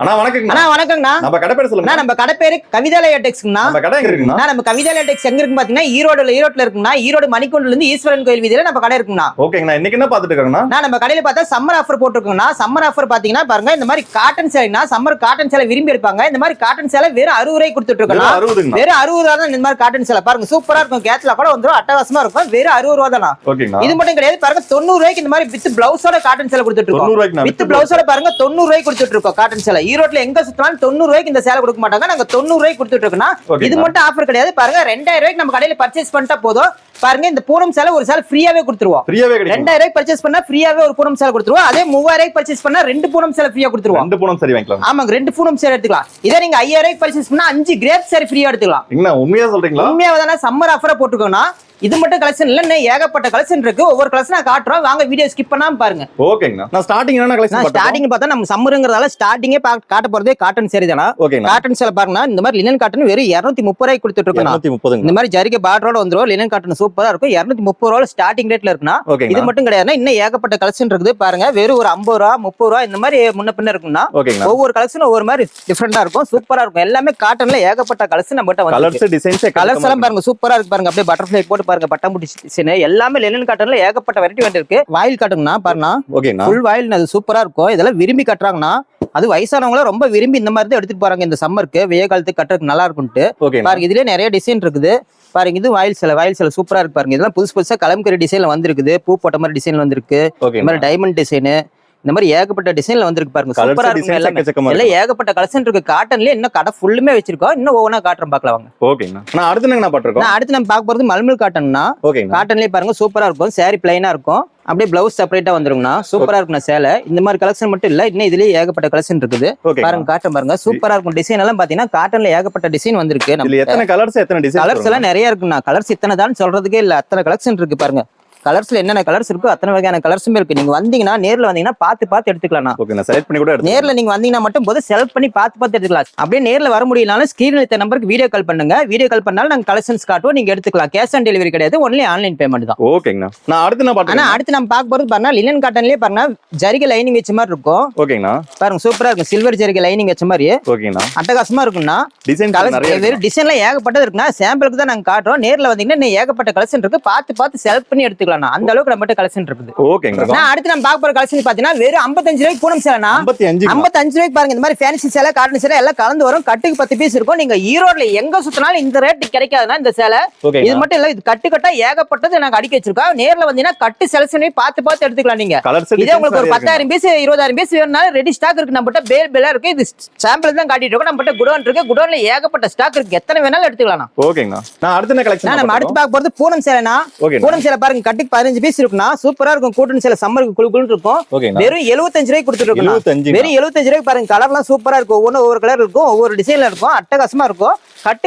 அண்ணா வணக்கங்க. அண்ணா வணக்கங்கண்ணா. நம்ம கடை பேர் சொல்லுங்க. நம்ம கடை பேரு கவிதாலயா டெக்ஸ்ங்கண்ணா. நம்ம கடை எங்க இருக்குண்ணா? நம்ம கவிதாலயா டெக்ஸ் எங்க இருக்கு பாத்தீங்கன்னா ஈரோட்ல இருக்குண்ணா. ஈரோடு மணிக்கூண்டுல இருந்து ஈஸ்வரன் கோயில் வீதியில நம்ம கடை இருக்குண்ணா. ஓகேங்கண்ணா. இன்னைக்கு என்ன பாத்துட்டு இருக்கோங்கண்ணா? நம்ம கடையில பார்த்தா சம்மர் ஆஃபர் போட்டுருக்கோங்கண்ணா. சம்மர் ஆஃபர் பாத்தீங்கன்னா பாருங்க, இந்த மாதிரி காட்டன் சேலைனா சம்மர் காட்டன் சேலை விரும்பி எடுப்பாங்க. இந்த மாதிரி காட்டன் சேலை வெறும் 60 ரூபாய்க்கு கொடுத்துட்டு இருக்கோம். வெறும் 60 ரூபா தான் இந்த மாதிரி காட்டன் சேலை. பாருங்க சூப்பரா இருக்கும். கேட்ச்ல கூட வந்துரும், அட்டகாசமா இருக்கும். வெறும் 60 ரூபா தானா. இது மட்டும் கிடையாது, பாருங்க 90 ரூபாய்க்கு இந்த மாதிரி வித் பிளவுஸோட காட்டன் சேலை கொடுத்துட்டு இருக்கோம். வித் பிளவுஸோட பாருங்க 90 ரூபாய்க்கு கொடுத்துட்டு இருக்கோம் காட்டன் சேலை. ஈரோட்ல எங்க சுத்தலாம் 90 ரூபாய்க்கு இந்த சேலை கொடுக்க மாட்டாங்க. நாங்க 90 ரூபாய்க்கு கொடுத்துட்டு இருக்கோம். இது மட்டும் ஆஃபர் கிடையாது. பாருங்க 2000 ரூபாய்க்கு நம்ம கடையில பர்ச்சேஸ் பண்ணிட்டா போதும். பாருங்க இந்த பூனம் சேலை ஒரு சேலை ஃப்ரீயாவே கொடுத்துருவோம். 2000 ரூபாய்க்கு பர்ச்சேஸ் பண்ணா ஃப்ரீயாவே ஒரு பூனம் சேலை கொடுத்துருவோம். அதே 3000 ரூபாய்க்கு பர்ச்சேஸ் பண்ணா 2 பூனம் சேலை ஃப்ரீயா கொடுத்துருவோம். 2 பூனம் சேலை வாங்கிக்கலாம். ஆமாங்க, 2 பூனம் சேலை எடுத்துக்கலாம். இதே நீங்க 5000 ரூபாய்க்கு பர்ச்சேஸ் பண்ணா 5 கிரேப் சேலை ஃப்ரீயா எடுத்துக்கலாம். என்ன உண்மையா சொல்றீங்களா? உண்மையாவே தானே. சம்மர் ஆஃபரா போட்டுக்கோனா. இது மட்டும் கலெக்ஷன் இல்ல, ஏகப்பட்ட கலெக்ஷன் இருக்கு. ஒவ்வொரு கலெக்ஷன் நான் காட்டுறோம், வாங்க வீடியோ ஸ்கிப் பண்ணாம பாருங்க. ஓகேங்க. நான் ஸ்டார்டிங் என்ன கலெக்ஷன் பார்த்தா ஸ்டார்டிங் பார்த்தா நம்ம சம்மர்ங்கறதால ஸ்டார்டிங்கே காட்ட போறதே காட்டன் சேரி தானா. காட்டன் சேலை பாருங்க, இந்த மாதிரி லினன் காட்டன் வெறும் 230 ரூபாய்க்கு கொடுத்துட்டு இருக்கோம். 230. இந்த மாதிரி ஜரிகை பார்டரோட வந்துரும். லினன் காட்டன் சூப்பரா இருக்கும். 230 ரூபாய் ஸ்டார்டிங் ரேட்ல இருக்குனா. இது மட்டும் கிடையாது, இன்னும் ஏகப்பட்ட கலெக்ஷன் இருக்குது. பாருங்க வெறும் ஒரு 50 ரூபாய் 30 ரூபாய் இந்த மாதிரி முன்ன பின்ன இருக்குன்னா. ஒவ்வொரு கலெக்ஷன் ஒவ்வொரு மாதிரி டிஃபரெண்டா இருக்கும், சூப்பரா இருக்கும். எல்லாமே காட்டன்ல ஏகப்பட்ட கலெக்ஷன் நம்ம கிட்ட வந்து கலர்ஸ் டிசைன்ஸ் கலர்ஸ் எல்லாம் பாருங்க சூப்பரா இருக்கு. பாருங்க அப்படியே பட்டர்ஃப்ளை போட்டு பாருங்க, பட்டாம்பூச்சி எல்லாமே லினன் காட்டன்ல ஏகப்பட்ட வெரைட்டி இருக்கு. வாயில் காட்டுங்கண்ணா பாருங்க, ஃபுல் வாயில் அது சூப்பரா இருக்கும். இதெல்லாம் விரும்பி கட்டுறாங்கன்னா, அது வயசானவங்கள ரொம்ப விரும்பி இந்த மாதிரி தான் எடுத்துட்டு போறாங்க. இந்த சம்மருக்கு வெய்ய காலத்துக்கு கட்டுறதுக்கு நல்லா இருக்கும்ட்டு பாருங்க. இதுலயே நிறைய டிசைன் இருக்குது பாருங்க. இது வாயில் சேலை சூப்பரா இருக்கு பாருங்க. இதெல்லாம் புதுசா கலம்கரி டிசைன்ல வந்திருக்குது. பூ போட்ட மாதிரி டிசைன்ல வந்திருக்கு. இந்த மாதிரி டைமண்ட் டிசைன், இந்த மாதிரி ஏகப்பட்ட டிசைன்ல வந்திருக்கு பாருங்க. சூப்பரா இருக்கு. எல்லாம் ஏகப்பட்ட கலெக்ஷன் இருக்கு. காட்டன்ல இன்னும் கடை ஃபுல்லுமே வச்சிருக்கோம். இன்னும் ஒவ்வொன்றா காட்டுறோம், பார்க்கலாம் வாங்க. ஓகேண்ணா. நான் அடுத்து என்ன பாத்துறோம்? அடுத்து நம்ம பார்க்க போறது மல்மல் காட்டன்னா. காட்டன்லயே பாருங்க சூப்பரா இருக்கும். சாரி பிளைனா இருக்கும். அப்படியே பிளவுஸ் செப்பரேட்டா வந்துருங்கண்ணா. சூப்பரா இருக்கும் சேலை. இந்த மாதிரி கலெக்ஷன் மட்டும் இல்ல, இன்னும் இதுலயே ஏகப்பட்ட கலெக்ஷன் இருக்குது. பாருங்க காட்டன் பாருங்க சூப்பரா இருக்கும். டிசைன் எல்லாம் பாத்தீங்கன்னா காட்டன்ல ஏகப்பட்ட டிசைன் வந்திருக்கு. எத்தனை கலர்ஸ் எத்தனை டிசைன்? கலர்ஸ் எல்லாம் நிறைய இருக்குண்ணா. கலர்ஸ் இத்தனை தான் சொல்றதுக்கே இல்ல, அத்தனை கலெக்ஷன் இருக்கு பாருங்க. கலர்ஸ்ல என்னென்ன கலர்ஸ் இருக்கோ அத்தனை வகையான கலர்ஸுமே இருக்கு. நீங்க வந்தீங்கன்னா நேர்ல வந்தீங்கன்னா பார்த்து எடுத்துக்கலாம். நேர்ல நீங்க வந்தீங்கன்னா மட்டும் போது செலக்ட் பண்ணி பார்த்து எடுத்துக்கலாம். அப்படியே நேர்ல வர முடியலனாலும் ஸ்கிரீன்ல இருக்க நம்பருக்கு வீடியோ கால் பண்ணுங்க. வீடியோ கால் பண்ணாலும் நாங்க கலெக்ஷன்ஸ் காட்டுவோம், நீங்க எடுத்துக்கலாம். கேஷ் ஆன் டெலிவரி கிடையாது, ஒன்லி ஆன்லைன் பேமெண்ட் தான். ஓகேங்கண்ணா. நான் அடுத்து நம்ம பார்க்க போறது பாருங்க, லினன் காட்டன்லயே பாருங்க ஜரிகை லைனிங் வச்ச மாதிரி இருக்கும். ஓகேங்கண்ணா. பாருங்க சூப்பரா இருக்கும். சில்வர் ஜரிகை லைனிங் வச்ச மாதிரி அட்டகாசமா இருக்கும்னா. டிசைன் டிசைன்ல ஏகப்பட்டது இருக்குன்னா, சாம்பிளுக்கு தான் நாங்க காட்டுறோம். நேர்ல வந்தீங்கன்னா ஏகப்பட்ட கலெக்ஷன் இருக்கு. பார்த்து செலக்ட் பண்ணி எடுத்துக்கலாம். அந்த அளவுக்கு நம்ம கலெக்ஷன் இருக்குது. ஓகேங்க. அடுத்து நம்ம பார்க்க போற கலெக்ஷன் பாத்தீங்கன்னா வெறும் 55 ரூபாய்க்கு பூனம் சேலைனா. 55 ரூபாய்க்கு பாருங்க. இந்த மாதிரி ஃபேன்சி சேலை, காட்டன் சேலை எல்லாம் கலந்து வரும். கட்டுக்கு 10 பீஸ் இருக்கும். நீங்க ஈரோட்ல எங்க சுத்தினாலும் இந்த ரேட் கிடைக்காதுன்னா இந்த சேலை. இது மட்டும் இல்ல, இது கட்டா ஏகப்பட்டது நாங்க அடிக்க வச்சிருக்கோம். நேர்ல வந்தீங்கன்னா கட்டு செலக்ஷன் பார்த்து எடுத்துக்கலாம். நீங்க இதே உங்களுக்கு ஒரு 10,000 பீஸ் 20,000 பீஸ் வேணும்னாலும் ரெடி ஸ்டாக் இருக்கு. நம்ம கிட்ட பேலா இருக்கு. இது சாம்பிள் தான் காட்டிட்டு இருக்கோம். நம்ம கிட்ட குடோன் இருக்கு. குடோன்ல ஏகப்பட்ட ஸ்டாக் இருக்கு. எத்தனை வேணாலும் எடுத்துக்கலாம். ஓகேங்க. நான் அடுத்த கலெக்ஷன் நம்ம அடுத்து பார்க்க போறது பூனம் சேலைனா. பூனம் சேலை பாருங்க, கட்டுக்கு 15 பீஸ் இருக்குன்னா சூப்பரா இருக்கும். கூட்டன் சேலை சம்மருக்கு குளுகுளுன்னு இருக்கும். வெறும் 75 ரூபாய்க்கு கொடுத்துட்டு இருக்கோம். வெறும் 75 ரூபாய்க்கு பாருங்க. கலர்லாம் சூப்பரா இருக்கும். ஒவ்வொரு கலர் இருக்கும், ஒவ்வொரு டிசைன்ல இருக்கும். அட்டகாசமா இருக்கும்.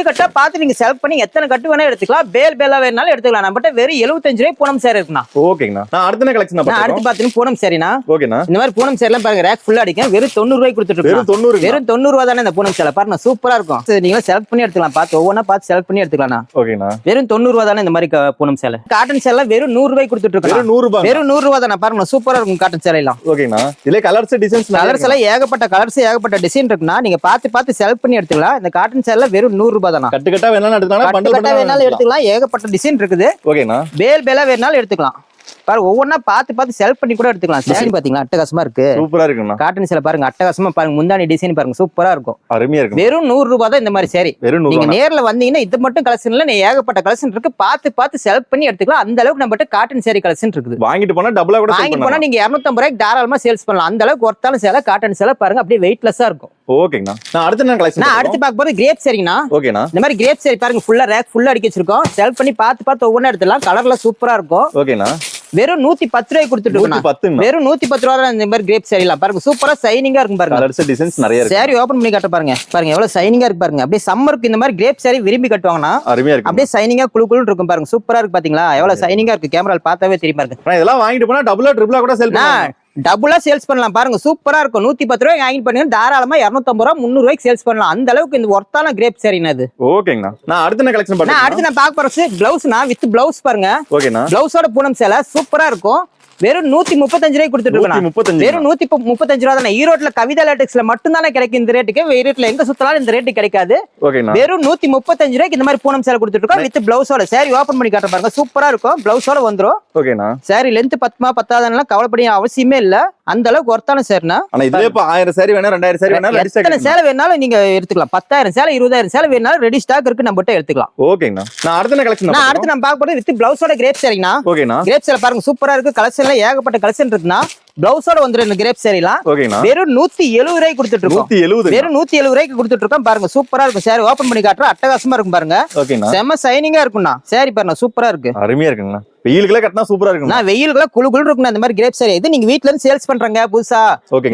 கட்டா பார்த்து நீங்க செலக்ட் பண்ணி எத்தனை கட்டு வேணா எடுத்துக்கலாம். பேலா வேணாலும் எடுத்துக்கலாம். நம்ம வெறும் 75 ரூபாய்க்கு பூனம் சேரி இருக்குண்ணா. ஓகேங்கண்ணா. நான் அடுத்த கலெக்ஷன் அடுத்து பாத்தீங்கன்னா பூனம் சேரினா. ஓகேண்ணா. இந்த மாதிரி பூனம் சேரிலாம் பாருங்க ரேக் ஃபுல்லா அடிக்கும். வெறும் 90 ரூபாய்க்கு கொடுத்துட்டு இருக்கோம். வெறும் 90 ரூபாய் தானே இந்த பூனம் சேலை. பாருங்க சூப்பரா இருக்கும். நீங்க செலக்ட் பண்ணி எடுத்துக்கலாம். பார்த்து ஒவ்வொன்றா பார்த்து செலக்ட் பண்ணி எடுத்துக்கலாம். ஓகேண்ணா. வெறும் 90 ரூபாய் தானே இந்த மாதிரி பூனம் சேலை. காட்டன் சேலை வெறும் 100 ரூபாய்க்கு கொடுத்துட்டு இருக்கோம். வெறும் 100 ரூபாய் தானே. பாருங்க சூப்பரா இருக்கும் காட்டன் சேலை எல்லாம். ஓகேண்ணா. இதுல கலர்ஸ் டிசைன்ஸ் எல்லாம் ஏகப்பட்ட கலர்ஸ் ஏகப்பட்ட டிசைன் இருக்குன்னா, நீங்க பார்த்து செலக்ட் பண்ணி எடுத்துக்கலாம். இந்த காட்டன் சேலை வெறும் 100 ரூபாய் தானே. கட்டு வேணாலும் எடுத்துக்கலாம். ஏகப்பட்ட டிசைன் இருக்குது. ஓகேண்ணா. பேலா வேணாலும் எடுத்துக்கலாம். பாருங்க ஒவ்வொன்னா பார்த்து செலக்ட் பண்ணி கூட எடுத்துக்கலாம். சேலை பாத்தீங்களா அட்டகாசமா இருக்கு. சூப்பரா இருக்குண்ணா. காட்டன் சேலை பாருங்க அட்டகாசமா பாருங்க. முந்தானி டிசைன் பாருங்க சூப்பரா இருக்கும். அருமையா இருக்கு. வெறும் 100 ரூபாய் தான் இந்த மாதிரி சேரி. நீங்க நேர்ல வந்தீங்கன்னா இது மட்டும் கலெக்ஷன் இல்ல, ஏகப்பட்ட கலெக்ஷன் இருக்கு. பார்த்து செலக்ட் பண்ணி எடுத்துக்கலாம். அந்த அளவுக்கு நம்ம கிட்ட காட்டன் சேரி கலெக்ஷன் இருக்குது. வாங்கிட்டு போனா டபுளா கூட வாங்கிட்டு போனா நீங்க 250 ரூபாய்க்கு தாராளமா சேல்ஸ் பண்ணலாம். அந்த அளவுக்கு ஒர்த்தான சேலை காட்டன் சேலை பாருங்க. அப்படியே வெயிட்லெஸ்ஸா இருக்கும். ஓகேங்கண்ணா. நான் அடுத்த கலெக்ஷன் அடுத்து பார்க்க போறது கிரேப் சேரிங்கண்ணா. ஓகேண்ணா. இந்த மாதிரி கிரேப் சேரி பாருங்க ஃபுல்லா ரேக் ஃபுல்லா அடிக்க வச்சிருக்கோம். செலக்ட் பண்ணி பார்த்து ஒவ்வொன்றா எடுத்துக்கலாம். கலர்ல சூப்பரா இருக்கும். ஓகேண்ணா. வெறும் 110 ரூபாய்க்கு கொடுத்துட்டு இருக்கோம். வெறும் 110 ரூபாய் இந்த மாதிரி கிரேப் சேரிலாம் பாருங்க சூப்பரா சைனிங்கா இருக்கும். பாருங்க கலர்ஸ் டிசைன்ஸ் நிறைய இருக்கு. சேரி ஓபன் பண்ணி காட்ட பாருங்க. பாருங்க எவ்வளவு சைனிங்கா இருக்கு பாருங்க. அப்படியே சம்மருக்கு இந்த மாதிரி கிரேப் சேரி விரும்பி கட்டுவாங்கன்னா அருமையா இருக்கு. அப்படியே சைனிங்கா குளுகுளுன்னு இருக்கும் பாருங்க. சூப்பரா இருக்கு பாத்தீங்களா? எவ்வளவு சைனிங்கா இருக்கு. கேமரால பார்த்தாவே தெரியும் பாருங்க. இதெல்லாம் வாங்கிட்டு போனா டபுளா ட்ரிபிளா கூட சேல் பண்ணலாம். டபுளா சேல்ஸ் பண்ணலாம். பாருங்க சூப்பரா இருக்கும். 110 ரூபாய்க்கு வாங்கி பண்ணீங்க தாராளமா 250 ரூபாய் 300 ரூபாய்க்கு சேல்ஸ் பண்ணலாம். அந்த அளவுக்கு இந்த ஒர்த்தான கிரேப் சேரினா இது. ஓகேங்கண்ணா. நான் அடுத்த கலெக்ஷன் அடுத்து நான் பார்க்க போறது பிளவுஸ்னா வித் பிளவுஸ் பாருங்க. ஓகேண்ணா. பிளவுஸோட பூனம் சேலை சூப்பரா இருக்கும். வெறும் 135 ரூபாய்க்கு கொடுத்துட்டு இருக்கோம். 135. வெறும் 135 ரூபா தானே. ஈரோட்ல கவிதா லேட்டெக்ஸ்ல மட்டும் தானே கிடைக்கும் இந்த ரேட்டுக்கு. ஈரோட்ல எங்க சுத்தலாம் இந்த ரேட்டு கிடைக்காது. ஓகேண்ணா. வெறும் 135 ரூபாய்க்கு இந்த மாதிரி பூனம் சேலை கொடுத்துட்டு இருக்கோம். வித் பிளவுஸோட சாரி ஓபன் பண்ணி காட்டுற பாருங்க, சூப்பரா இருக்கும். பிளவுஸோட வந்துரும். ஓகேண்ணா. சாரி லென்த் 10 பத்தாதனால கவலைப்பட அவசியமே இல்ல. அந்த அளவுக்கு ஒர்த்தான சேரினா. ஆனா இதுல இப்ப 1000 சாரி வேணா 2000 சாரி வேணா ரெடி ஸ்டாக். எத்தனை சேலை வேணாலும் நீங்க எடுத்துக்கலாம். 10,000 சேலை 20,000 சேலை வேணாலும் ரெடி ஸ்டாக் இருக்கு, நம்ம கிட்ட எடுத்துக்கலாம். ஓகேண்ணா. நான் அடுத்த கலெக்ஷன் நான் அடுத்து நம்ம பார்க்க போறது வித் பிளவுஸோட கிரேப் சாரினா. ஓகேண்ணா. கிரேப் சேலை பாருங்க சூப்பரா இருக்கு. கலெக்ஷன்ல ஏகப்பட்ட கலெக்ஷன் இருக்குன்னா பிளவுஸோட வந்துரும் இந்த கிரேப் சாரிலாம். ஓகேண்ணா. வெறும் 170 ரூபாய்க்கு கொடுத்துட்டு இருக்கோம். 170. வெறும் 170 ரூபாய்க்கு கொடுத்துட்டு இருக்கோம். பாருங்க சூப்பரா இருக்கும். சாரி ஓபன் பண்ணி காட்டுறோம். அட்டகாசமா இருக்கும் பாருங்க. ஓகேண்ணா. செம சைனிங்கா இருக்கும்ண்ணா. சாரி பாருங்க சூப்பரா இருக்கு. அருமையா இருக்குங்கண்ணா. வெயிலுக்குலாம் கட்டினா சூப்பரா இருக்கும். நான் வெயிலுக்குலாம் குளு குளு இருக்குண்ணா இந்த மாதிரி கிரேப் சாரி. இது நீங்க வீட்ல இருந்து சேல்ஸ் பண்றாங்க புதுசா,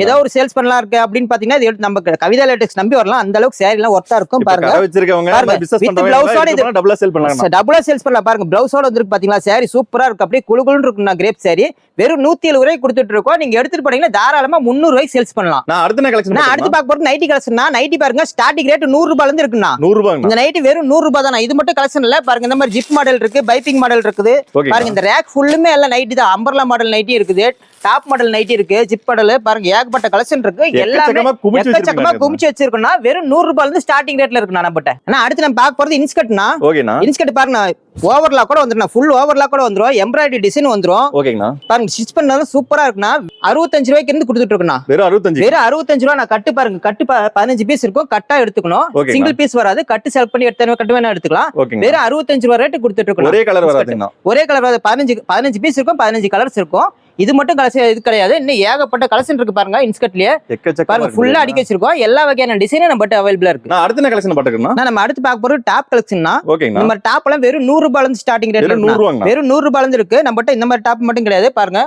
ஏதோ ஒரு சேல்ஸ் பண்ணலாம் இருக்கு அப்படின்னு பாத்தீங்கன்னா இது எடுத்து நம்ம கவிதா லேட்டெக்ஸ் நம்பி வரலாம். அந்த அளவுக்கு சாரி எல்லாம் ஒர்த்தா இருக்கும் பாருங்க. கடை வச்சிருக்கவங்க பிசினஸ் பண்றவங்க டபுளா சேல் பண்ணலாம். டபுளா சேல்ஸ் பண்ணலாம் பாருங்க. பிளவுஸோட வந்துருக்கு பாத்தீங்களா. சாரி சூப்பரா இருக்கு. அப்படியே குளு குளுன்னு இருக்குண்ணா கிரேப் சாரி. வெறும் 170 ரூபாய்க்கு கொடுத்துட்டு இருக்கோம். நீங்க எடுத்துட்டு போனீங்கன்னா தாராளமா 300 ரூபாய்க்கு சேல்ஸ் பண்ணலாம். நான் அடுத்த கலெக்ஷன் நான் அடுத்து பார்க்க போறது நைட்டி கலெக்ஷன். நைட்டி பாருங்க ஸ்டார்டிங் ரேட் 100 ரூபாயில இருந்து இருக்குண்ணா. 100 ரூபாய். இந்த நைட்டி வெறும் 100 ரூபாய் தான். இது மட்டும் கலெக்ஷன் இல்ல பாருங்க. இந்த மாதிரி ஜிப் மாடல் இருக்கு, பைப்பிங் மாடல் இருக்குது பாருங்க. இந்த ரேக் ஃபுல்லுமே எல்லாம் நைட்டி தான். அம்பர்லா மாடல் நைட்டி இருக்குது, டாப் மாடல் நைட்டி இருக்கு, ஜிப் மாடல் பாருங்க. ஏகப்பட்ட கலெக்ஷன் இருக்கு. எல்லாமே எக்கச்சக்கமா குமிச்சு வச்சிருக்கோம்னா வெறும் 100 ரூபாயில இருந்து ஸ்டார்டிங் ரேட்ல இருக்குண்ணா நம்மட்ட. ஆனா அடுத்து நம்ம பார்க்க போறது இன்ஸ்கர்ட்னா. ஓகேண்ணா. இன்ஸ்கர்ட் பாருங்க ஓவர்லா கூட வந்துரும். ஃபுல் ஓவர்லா கூட வந்துரும். எம்ப்ராய்டரி டிசைன் வந்துரும். ஓகேண்ணா. பாருங்க ஸ்டிச் பண்ணாலும் சூப்பரா இருக்குண்ணா. 65 ரூபாய்க்கு இருந்து கொடுத்துட்டு இருக்கோம்ண்ணா. வெறும் 65. வெறும் 65 ரூபா. நான் கட்டு பாருங்க. கட்டு 15 பீஸ் இருக்கும். கட்டா எடுத்துக்கணும். சிங்கிள் பீஸ் வராது. கட்டு செலக்ட் பண்ணி எடுத்து கட்டு வேணா எடுத்துக்கலாம். வெறும் 65 ரூபா ரேட் கொடுத்துட்டு இருக்கோம். ஒரே கலர் வராதுண்ணா. ஒரே கலர் வராது. 15 பீஸ் இருக்கும். 15 கலர்ஸ் இருக்கும். இது மட்டும் கலெக்ஷன் இது கிடையாது. இன்னும் ஏகப்பட்ட கலெக்ஷன் இருக்கு பாருங்க. இன்ஸ்கர்ட்லயே பாருங்க ஃபுல்லா அடிக்க வச்சிருக்கோம். எல்லா வகையான டிசைனும் நம்ம கிட்ட அவைலபிளா இருக்கு. நான் அடுத்த கலெக்ஷன் பாத்துக்கணும். நம்ம அடுத்து பார்க்க போறது டாப் கலெக்ஷன்னா. ஓகேங்களா. நம்ம டாப் எல்லாம் வெறும் 100 ரூபாயில இருந்து ஸ்டார்டிங் ரேட்ல இருக்கு. வெறும் 100 ரூபாயில இருந்து இருக்கு. நம்ம கிட்ட இந்த மாதிரி டாப் மட்டும் கிடையாது பாருங்க.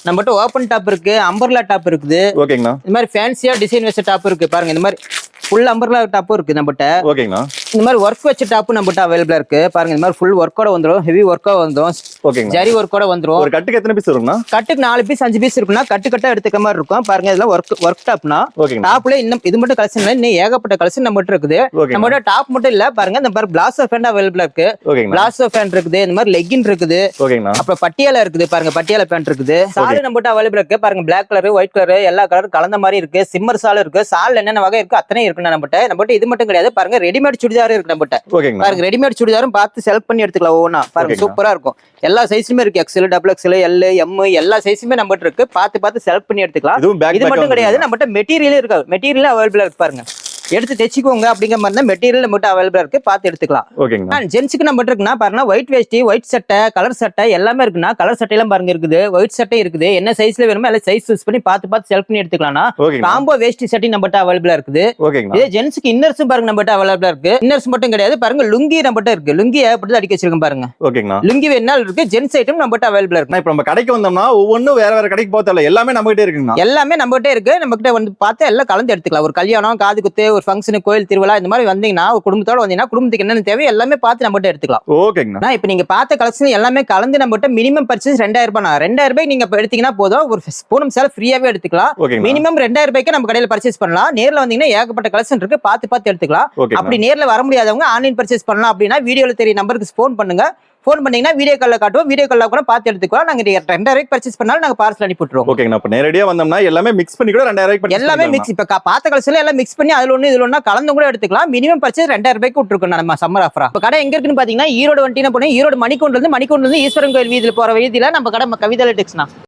நம்ம கிட்ட ஓபன் டாப் இருக்கு, அம்பர்லா டாப் இருக்குது. ஓகேங்களா. இந்த மாதிரி ஃபேன்சியா டிசைன் வச்ச டாப் இருக்கு பாருங்க. இந்த மாதிரி ஃபுல் அம்பர்லா டாப் இருக்கு நம்மட்ட. ஓகேங்களா. இந்த மாதிரி ஒர்க் வச்ச டாப் நம்மட்ட அவைலபிளா இருக்கு பாருங்க. இந்த மாதிரி ஃபுல் ஒர்க்கோட வந்துரும். ஹெவி ஒர்க்கோட வந்துரும். ஓகேங்க. ஜரி ஒர்க்கோட வந்துரும். ஒரு கட்டுக்கு எத்தனை பீஸ் வரும்னா? கட்டுக்கு 4 பீஸ் 5 பீஸ் இருக்குன்னா கட்டு கட்டா எடுத்துக்க மாதிரி இருக்கும் பாருங்க. இதெல்லாம் ஒர்க் டாப்னா. டாப்ல இன்னும் இது மட்டும் கலெக்ஷன் இல்ல, இன்னும் ஏகப்பட்ட கலெக்ஷன் நம்மட்ட இருக்குது. நம்மட்ட டாப் மட்டும் இல்ல பாருங்க. இந்த மாதிரி பிளாசோ ஃபேண்ட் அவைலபிளா இருக்கு. பிளாசோ ஃபேண்ட் இருக்குது. இந்த மாதிரி லெக்கின் இருக்குது. அப்புறம் பட்டியாலா இருக்குது பாருங்க. பட்டியாலா ஃபேண்ட் இருக்குது. சால் நம்மட்ட அவைலபிளா இருக்கு பாருங்க. பிளாக் கலர், ஒயிட் கலர் எல்லா கலரும் கலந்த மாதிரி இருக்கு. சிம்மர் சால் இருக்கு. சால் என்னென்ன வகை இருக்கு அத்தனை இருக்குன்னா நம்மட்ட இது மட்டும் கிடையாது பாருங்க. ரெடிமேட் சுடிதார் இருக்கு நம்மட்ட. பாருங்க ரெடிமேட் சுடிதாரும் பார்த்து செலக்ட் பண்ணி எடுத்துக்கலாம். ஒவ்வொன்னா பாருங்க சூப்பரா இருக்கும். எல்லா சைஸுமே இருக்கு. XL, double XL, L, M எல்லா சைஸுமே நம்மட்ட இருக்கு. பார்த்து செலக்ட் பண்ணி எடுத்துக்கலாம். இது மட்டும் கிடையாது நம்மட்ட மெட்டீரியலே இருக்கு. மெட்டீரியல் அவைலபிளா இருக்கு பாருங்க. எடுத்து தைச்சிக்கோங்க அப்படிங்கிற மாதிரி தான் மெட்டீரியல் மட்டும் அவைலபிளா இருக்கு. பார்த்து எடுத்துக்கலாம். ஓகேங்களா. ஜென்ஸுக்கு நம்ம இருக்குன்னா பாருங்க ஒயிட் வேஷ்டி, ஒயிட் சட்டை, கலர் சட்டை எல்லாமே இருக்குன்னா கலர் சட்டை எல்லாம் பாருங்க இருக்குது. ஒயிட் சட்டை இருக்குது. என்ன சைஸ்ல வேணுமோ எல்லாம் சைஸ் யூஸ் பண்ணி பார்த்து செலக்ட் பண்ணி எடுத்துக்கலாம். காம்போ வேஷ்டி சட்டை நம்மட்ட அவைலபிளா இருக்குது. இதே ஜென்ஸுக்கு இன்னர்ஸும் பாருங்க நம்மட்ட அவைலபிளா இருக்கு. இன்னர்ஸ் மட்டும் கிடையாது பாருங்க. லுங்கி நம்மட்ட இருக்கு. லுங்கி ஏற்பட்டு அடிக்க வச்சிருக்கோம் பாருங்க. ஓகேங்களா. லுங்கி வேணாலும் இருக்கு. ஜென்ஸ் ஐட்டம் நம்மட்ட அவைலபிளா இருக்கு. இப்ப நம்ம கடைக்கு வந்தோம்னா ஒவ்வொன்றும் வேற வேற கடைக்கு போத்தல எல்லாமே நம்ம கிட்ட இருக்குங்க. எல்லாமே நம்ம கிட்ட இருக்கு. நம்ம கிட்ட வந்து பார்த்து எல்லாம் கலந்து எடுத்துக்கலாம். ஒரு கல்யாணம், காது குத்து, ஒரு ஃபங்க்ஷன், கோயில் திருவிழா இந்த மாதிரி வந்தீங்கன்னா ஒரு குடும்பத்தோட வந்தீங்கன்னா குடும்பத்துக்கு என்னென்ன தேவை எல்லாமே பார்த்து நம்ம கிட்ட எடுத்துக்கலாம். ஓகேங்கண்ணா. இப்ப நீங்க பார்த்த கலெக்ஷன் எல்லாமே கலந்து நம்ம கிட்ட மினிமம் பர்ச்சேஸ் 2000 ரூபாய். 2000 ரூபாய் நீங்க எடுத்தீங்கன்னா போதும். ஒரு பூனம் சேலை ஃப்ரீயாவே எடுத்துக்கலாம். மினிமம் 2000 ரூபாய்க்கு நம்ம கடையில பர்ச்சேஸ் பண்ணலாம். நேர்ல வந்தீங்கன்னா ஏகப்பட்ட கலெக்ஷன் இருக்கு. பார்த்து எடுத்துக்கலாம். அப்படி நேர்ல வர முடியாதவங்க ஆன்லைன் பர்ச்சேஸ் பண்ணலாம் அப்படின்னா வீடியோல தெரிய நம்பருக்கு ஃபோன் பண்ணுங்க. ஃபோன் பண்ணீங்கன்னா வீடியோ கால்ல காட்டுவோம். வீடியோ கால்ல கூட பார்த்து எடுத்துக்கலாம். நாங்க 2000 ரூபாய்க்கு பர்ச்சேஸ் பண்ணாலும் நாங்க பார்சல் அனுப்பி விட்டுருவோம். ஓகேங்கண்ணா. இப்ப நேரடியா வந்தோம்னா எல்லாமே மிக்ஸ் பண்ணி கூட 2000 ரூபாய்க்கு எல்லாமே மிக்ஸ். இப்ப பார்த்த கலெக்ஷன்ல எல்லாம் மிக்ஸ் பண்ணி அதுல ஒண்ணு இதுல ஒண்ணா கலந்து கூட எடுத்துக்கலாம். மினிமம் பர்ச்சேஸ் 2000 ரூபாய்க்கு விட்டுருக்கோம் நம்ம சம்மர் ஆஃபரா. இப்ப கடை எங்க இருக்குன்னு பாத்தீங்கன்னா ஈரோடு வண்டினா போனீங்க. ஈரோடு மணிக்கூண்ட்ல இருந்து ஈஸ்வரன் கோயில் வீதியில போற வீதியில நம்ம கடை கவிதா லேட்டெக்ஸ்னா.